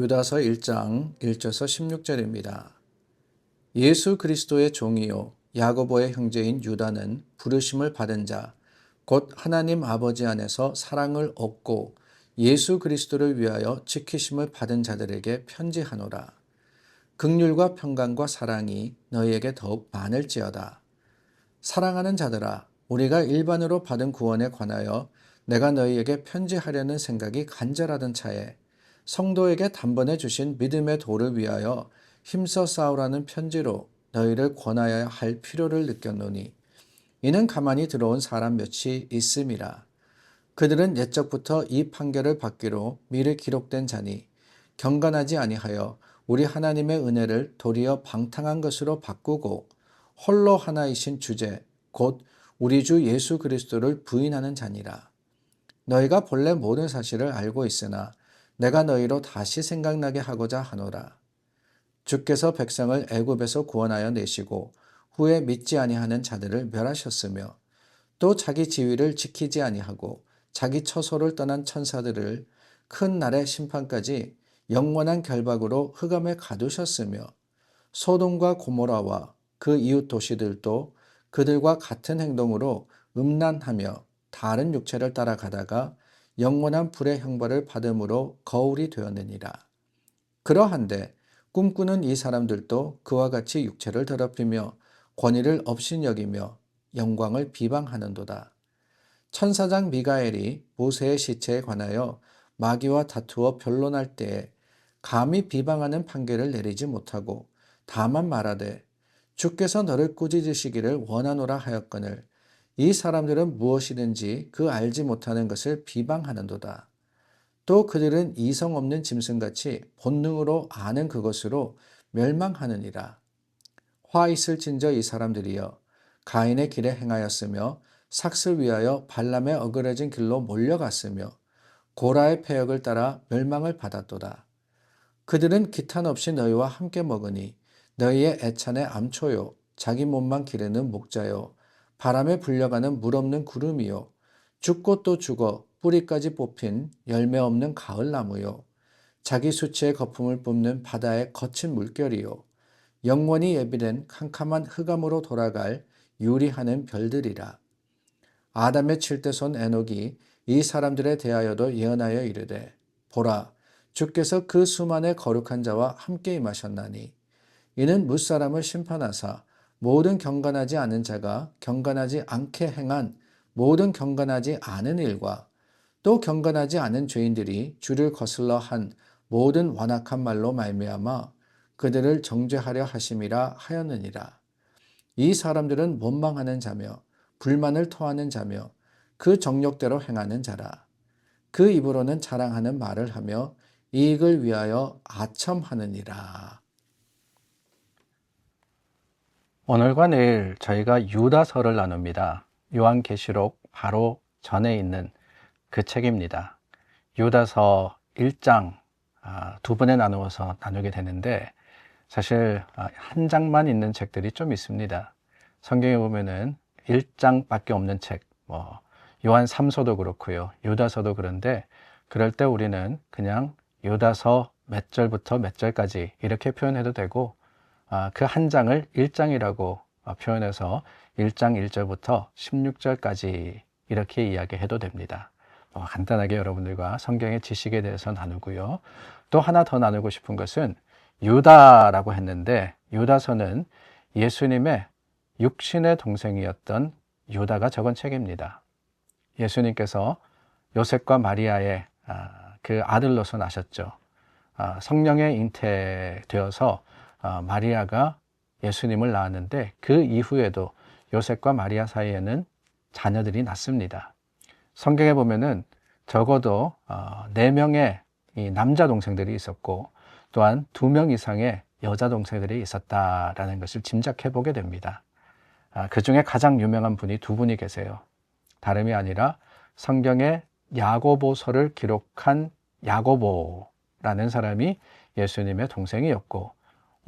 유다서 1장 1절에서 16절입니다. 예수 그리스도의 종이요 야고보의 형제인 유다는 부르심을 받은 자, 곧 하나님 아버지 안에서 사랑을 얻고 예수 그리스도를 위하여 지키심을 받은 자들에게 편지하노라. 긍휼과 평강과 사랑이 너희에게 더욱 많을지어다. 사랑하는 자들아, 우리가 일반으로 받은 구원에 관하여 내가 너희에게 편지하려는 생각이 간절하던 차에 성도에게 단번에 주신 믿음의 도를 위하여 힘써 싸우라는 편지로 너희를 권하여야 할 필요를 느꼈노니 이는 가만히 들어온 사람 몇이 있음이라. 그들은 옛적부터 이 판결을 받기로 미리 기록된 자니 경건하지 아니하여 우리 하나님의 은혜를 도리어 방탕한 것으로 바꾸고 홀로 하나이신 주제 곧 우리 주 예수 그리스도를 부인하는 자니라. 너희가 본래 모든 사실을 알고 있으나 내가 너희로 다시 생각나게 하고자 하노라. 주께서 백성을 애굽에서 구원하여 내시고 후에 믿지 아니하는 자들을 멸하셨으며 또 자기 지위를 지키지 아니하고 자기 처소를 떠난 천사들을 큰 날의 심판까지 영원한 결박으로 흑암에 가두셨으며 소돔과 고모라와 그 이웃 도시들도 그들과 같은 행동으로 음란하며 다른 육체를 따라가다가 영원한 불의 형벌을 받음으로 거울이 되었느니라. 그러한데 꿈꾸는 이 사람들도 그와 같이 육체를 더럽히며 권위를 업신여기며 영광을 비방하는도다. 천사장 미가엘이 모세의 시체에 관하여 마귀와 다투어 변론할 때에 감히 비방하는 판결을 내리지 못하고 다만 말하되 주께서 너를 꾸짖으시기를 원하노라 하였거늘 이 사람들은 무엇이든지 그 알지 못하는 것을 비방하는도다. 또 그들은 이성 없는 짐승같이 본능으로 아는 그것으로 멸망하느니라. 화 있을진저 이 사람들이여 가인의 길에 행하였으며 삭슬 위하여 발람의 어그러진 길로 몰려갔으며 고라의 패역을 따라 멸망을 받았도다. 그들은 기탄 없이 너희와 함께 먹으니 너희의 애찬의 암초요 자기 몸만 기르는 목자요 바람에 불려가는 물 없는 구름이요 죽고 또 죽어 뿌리까지 뽑힌 열매 없는 가을나무요 자기 수치의 거품을 뿜는 바다의 거친 물결이요 영원히 예비된 캄캄한 흑암으로 돌아갈 유리하는 별들이라. 아담의 칠대손 에녹이 이 사람들에 대하여도 예언하여 이르되 보라 주께서 그 수만의 거룩한 자와 함께 임하셨나니 이는 무사람을 심판하사 모든 경건하지 않은 자가 경건하지 않게 행한 모든 경건하지 않은 일과 또 경건하지 않은 죄인들이 주를 거슬러 한 모든 완악한 말로 말미암아 그들을 정죄하려 하심이라 하였느니라. 이 사람들은 원망하는 자며 불만을 토하는 자며 그 정욕대로 행하는 자라. 그 입으로는 자랑하는 말을 하며 이익을 위하여 아첨하느니라. 오늘과 내일 저희가 유다서를 나눕니다. 요한계시록 바로 전에 있는 그 책입니다. 유다서 1장 두 번에 나누어서 나누게 되는데 사실 한 장만 있는 책들이 좀 있습니다. 성경에 보면은 1장밖에 없는 책, 요한 3서도 그렇고요. 유다서도 그런데 그럴 때 우리는 그냥 유다서 몇 절부터 몇 절까지 이렇게 표현해도 되고 그 한 장을 1장이라고 표현해서 1장 1절부터 16절까지 이렇게 이야기해도 됩니다. 간단하게 여러분들과 성경의 지식에 대해서 나누고요. 또 하나 더 나누고 싶은 것은 유다라고 했는데 유다서는 예수님의 육신의 동생이었던 유다가 적은 책입니다. 예수님께서 요셉과 마리아의 그 아들로서 나셨죠. 성령에 잉태되어서 마리아가 예수님을 낳았는데 그 이후에도 요셉과 마리아 사이에는 자녀들이 낳습니다. 성경에 보면은 적어도 4명의 이 남자 동생들이 있었고 또한 2명 이상의 여자 동생들이 있었다라는 것을 짐작해 보게 됩니다. 그 중에 가장 유명한 분이 2분이 계세요. 다름이 아니라 성경의 야고보서를 기록한 야고보라는 사람이 예수님의 동생이었고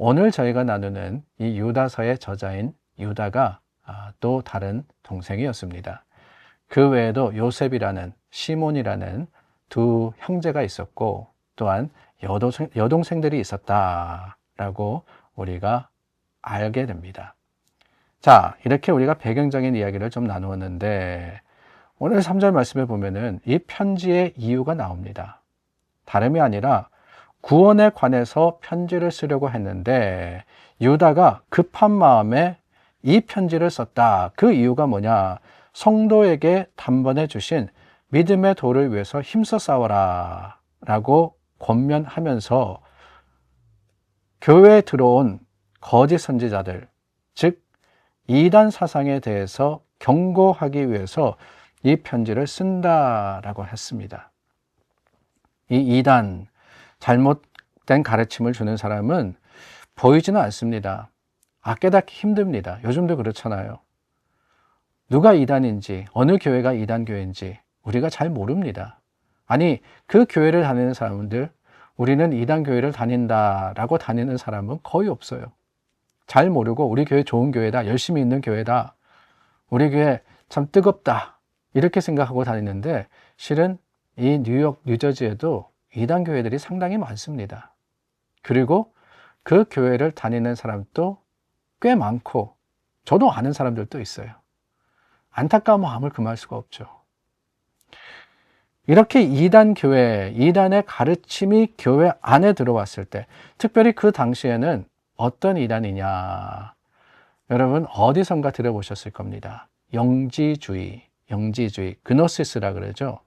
오늘 저희가 나누는 이 유다서의 저자인 유다가 또 다른 동생이었습니다. 그 외에도 요셉이라는 시몬이라는 2 형제가 있었고 또한 여동생들이 있었다라고 우리가 알게 됩니다. 자, 이렇게 우리가 배경적인 이야기를 좀 나누었는데 오늘 3절 말씀에 보면은 이 편지의 이유가 나옵니다. 다름이 아니라 구원에 관해서 편지를 쓰려고 했는데 유다가 급한 마음에 이 편지를 썼다. 그 이유가 뭐냐? 성도에게 단번에 주신 믿음의 도를 위해서 힘써 싸워라 라고 권면하면서 교회에 들어온 거짓 선지자들, 즉 이단 사상에 대해서 경고하기 위해서 이 편지를 쓴다라고 했습니다. 이 이단, 잘못된 가르침을 주는 사람은 보이지는 않습니다. 깨닫기 힘듭니다. 요즘도 그렇잖아요. 누가 이단인지, 어느 교회가 이단 교회인지 우리가 잘 모릅니다. 아니, 그 교회를 다니는 사람들, 우리는 이단 교회를 다닌다라고 다니는 사람은 거의 없어요. 잘 모르고 우리 교회 좋은 교회다, 열심히 있는 교회다, 우리 교회 참 뜨겁다 이렇게 생각하고 다니는데 실은 이 뉴욕, 뉴저지에도 이단 교회들이 상당히 많습니다. 그리고 그 교회를 다니는 사람도 꽤 많고 저도 아는 사람들도 있어요. 안타까운 마음을 금할 수가 없죠. 이렇게 이단 교회, 이단의 가르침이 교회 안에 들어왔을 때, 특별히 그 당시에는 어떤 이단이냐, 여러분 어디선가 들어보셨을 겁니다. 영지주의, 그노시스라 그러죠.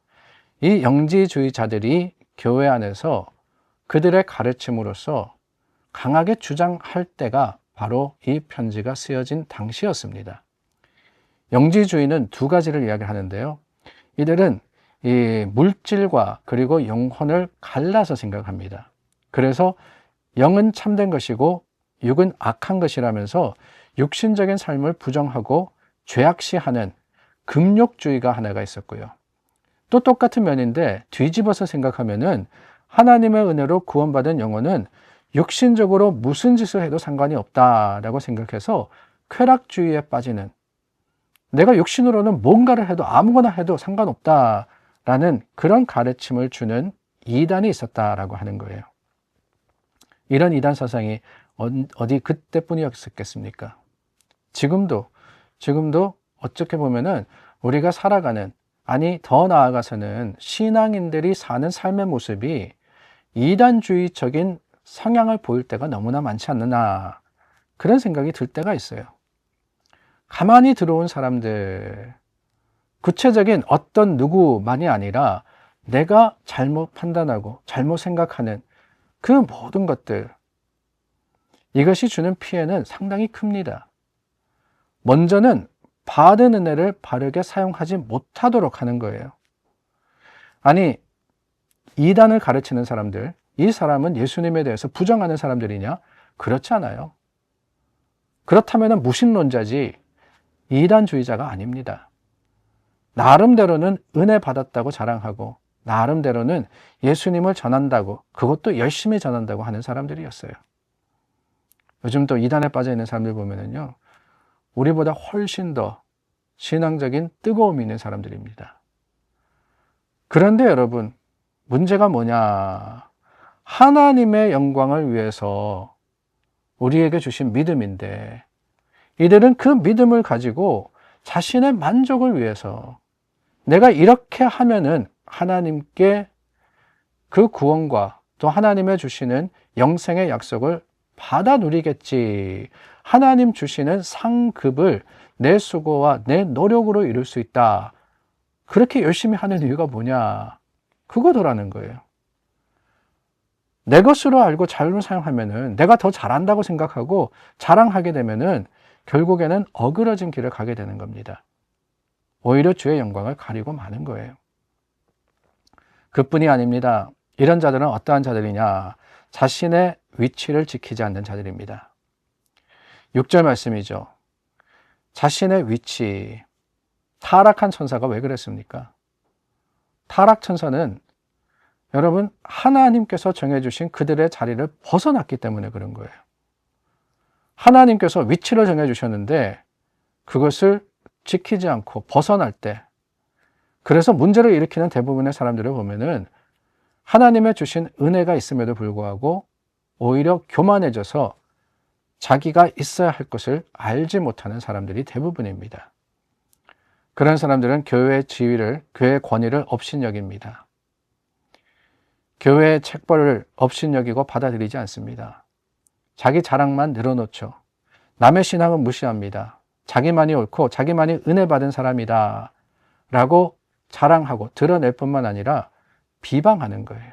이 영지주의자들이 교회 안에서 그들의 가르침으로서 강하게 주장할 때가 바로 이 편지가 쓰여진 당시였습니다. 영지주의는 두 가지를 이야기하는데요. 이들은 이 물질과 그리고 영혼을 갈라서 생각합니다. 그래서 영은 참된 것이고 육은 악한 것이라면서 육신적인 삶을 부정하고 죄악시하는 금욕주의가 하나가 있었고요. 또 똑같은 면인데 뒤집어서 생각하면은 하나님의 은혜로 구원받은 영혼은 육신적으로 무슨 짓을 해도 상관이 없다라고 생각해서 쾌락주의에 빠지는, 내가 육신으로는 뭔가를 해도 아무거나 해도 상관없다라는 그런 가르침을 주는 이단이 있었다라고 하는 거예요. 이런 이단 사상이 어디 그때뿐이었겠습니까? 지금도 어떻게 보면은 우리가 살아가는, 아니 더 나아가서는 신앙인들이 사는 삶의 모습이 이단주의적인 성향을 보일 때가 너무나 많지 않느냐, 그런 생각이 들 때가 있어요. 가만히 들어온 사람들, 구체적인 어떤 누구만이 아니라 내가 잘못 판단하고 잘못 생각하는 그 모든 것들, 이것이 주는 피해는 상당히 큽니다. 먼저는 받은 은혜를 바르게 사용하지 못하도록 하는 거예요. 아니, 이단을 가르치는 사람들, 이 사람은 예수님에 대해서 부정하는 사람들이냐? 그렇지 않아요. 그렇다면 무신론자지 이단주의자가 아닙니다. 나름대로는 은혜 받았다고 자랑하고 나름대로는 예수님을 전한다고, 그것도 열심히 전한다고 하는 사람들이었어요. 요즘 또 이단에 빠져 있는 사람들 보면은요, 우리보다 훨씬 더 신앙적인 뜨거움이 있는 사람들입니다. 그런데 여러분, 문제가 뭐냐? 하나님의 영광을 위해서 우리에게 주신 믿음인데, 이들은 그 믿음을 가지고 자신의 만족을 위해서 내가 이렇게 하면은 하나님께 그 구원과 또 하나님의 주시는 영생의 약속을 받아 누리겠지, 하나님 주시는 상급을 내 수고와 내 노력으로 이룰 수 있다, 그렇게 열심히 하는 이유가 뭐냐? 그거더라는 거예요. 내 것으로 알고 잘못 사용하면은, 내가 더 잘한다고 생각하고 자랑하게 되면은 결국에는 어그러진 길을 가게 되는 겁니다. 오히려 주의 영광을 가리고 마는 거예요. 그뿐이 아닙니다. 이런 자들은 어떠한 자들이냐? 자신의 위치를 지키지 않는 자들입니다. 6절 말씀이죠. 자신의 위치. 타락한 천사가 왜 그랬습니까? 타락 천사는 여러분, 하나님께서 정해주신 그들의 자리를 벗어났기 때문에 그런 거예요. 하나님께서 위치를 정해주셨는데 그것을 지키지 않고 벗어날 때, 그래서 문제를 일으키는 대부분의 사람들을 보면은 하나님의 주신 은혜가 있음에도 불구하고 오히려 교만해져서 자기가 있어야 할 것을 알지 못하는 사람들이 대부분입니다. 그런 사람들은 교회의 지위를, 교회의 권위를 업신여깁니다. 교회의 책벌을 업신여기고 받아들이지 않습니다. 자기 자랑만 늘어놓죠. 남의 신앙은 무시합니다. 자기만이 옳고 자기만이 은혜 받은 사람이다 라고 자랑하고 드러낼 뿐만 아니라 비방하는 거예요.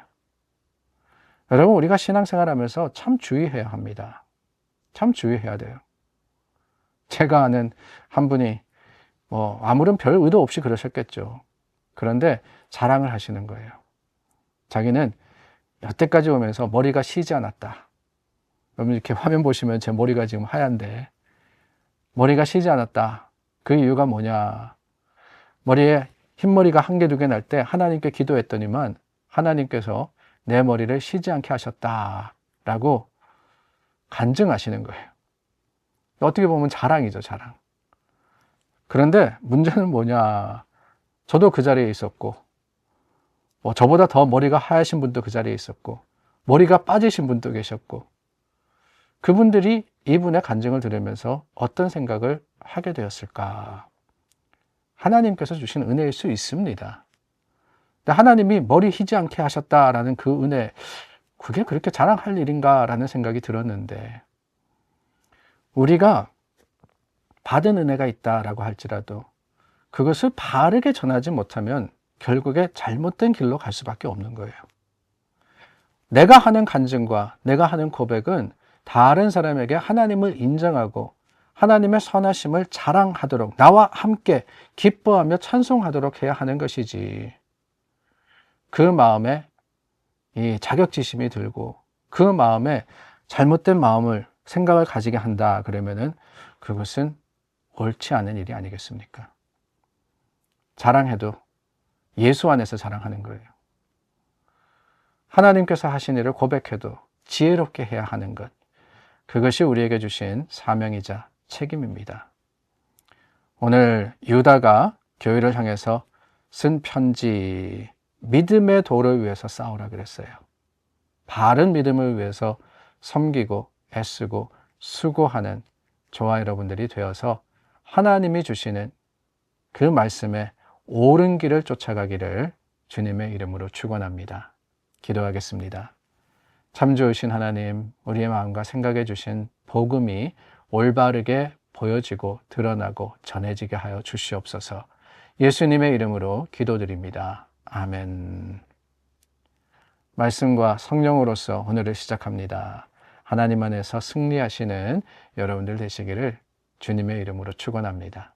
여러분, 우리가 신앙생활하면서 참 주의해야 합니다. 참 주의해야 돼요. 제가 아는 한 분이 아무런 별 의도 없이 그러셨겠죠. 그런데 자랑을 하시는 거예요. 자기는 여태까지 오면서 머리가 쉬지 않았다. 여러분, 이렇게 화면 보시면 제 머리가 지금 하얀데 머리가 쉬지 않았다. 그 이유가 뭐냐? 머리에 흰머리가 한 개, 두 개 날 때 하나님께 기도했더니만 하나님께서 내 머리를 쉬지 않게 하셨다라고 간증하시는 거예요. 어떻게 보면 자랑이죠, 자랑. 그런데 문제는 뭐냐? 저도 그 자리에 있었고, 저보다 더 머리가 하얘신 분도 그 자리에 있었고, 머리가 빠지신 분도 계셨고, 그분들이 이분의 간증을 들으면서 어떤 생각을 하게 되었을까? 하나님께서 주신 은혜일 수 있습니다. 근데 하나님이 머리 휘지 않게 하셨다라는 그 은혜, 그게 그렇게 자랑할 일인가라는 생각이 들었는데, 우리가 받은 은혜가 있다라고 할지라도 그것을 바르게 전하지 못하면 결국에 잘못된 길로 갈 수밖에 없는 거예요. 내가 하는 간증과 내가 하는 고백은 다른 사람에게 하나님을 인정하고 하나님의 선하심을 자랑하도록, 나와 함께 기뻐하며 찬송하도록 해야 하는 것이지, 그 마음에 이 자격지심이 들고 그 마음에 잘못된 마음을, 생각을 가지게 한다 그러면은 그것은 옳지 않은 일이 아니겠습니까? 자랑해도 예수 안에서 자랑하는 거예요. 하나님께서 하신 일을 고백해도 지혜롭게 해야 하는 것, 그것이 우리에게 주신 사명이자 책임입니다. 오늘 유다가 교회를 향해서 쓴 편지, 믿음의 도를 위해서 싸우라 그랬어요. 바른 믿음을 위해서 섬기고 애쓰고 수고하는 저와 여러분들이 되어서 하나님이 주시는 그 말씀에 옳은 길을 쫓아가기를 주님의 이름으로 축원합니다. 기도하겠습니다. 참 좋으신 하나님, 우리의 마음과 생각해 주신 복음이 올바르게 보여지고 드러나고 전해지게 하여 주시옵소서. 예수님의 이름으로 기도드립니다. 아멘. 말씀과 성령으로서 오늘을 시작합니다. 하나님 안에서 승리하시는 여러분들 되시기를 주님의 이름으로 축원합니다.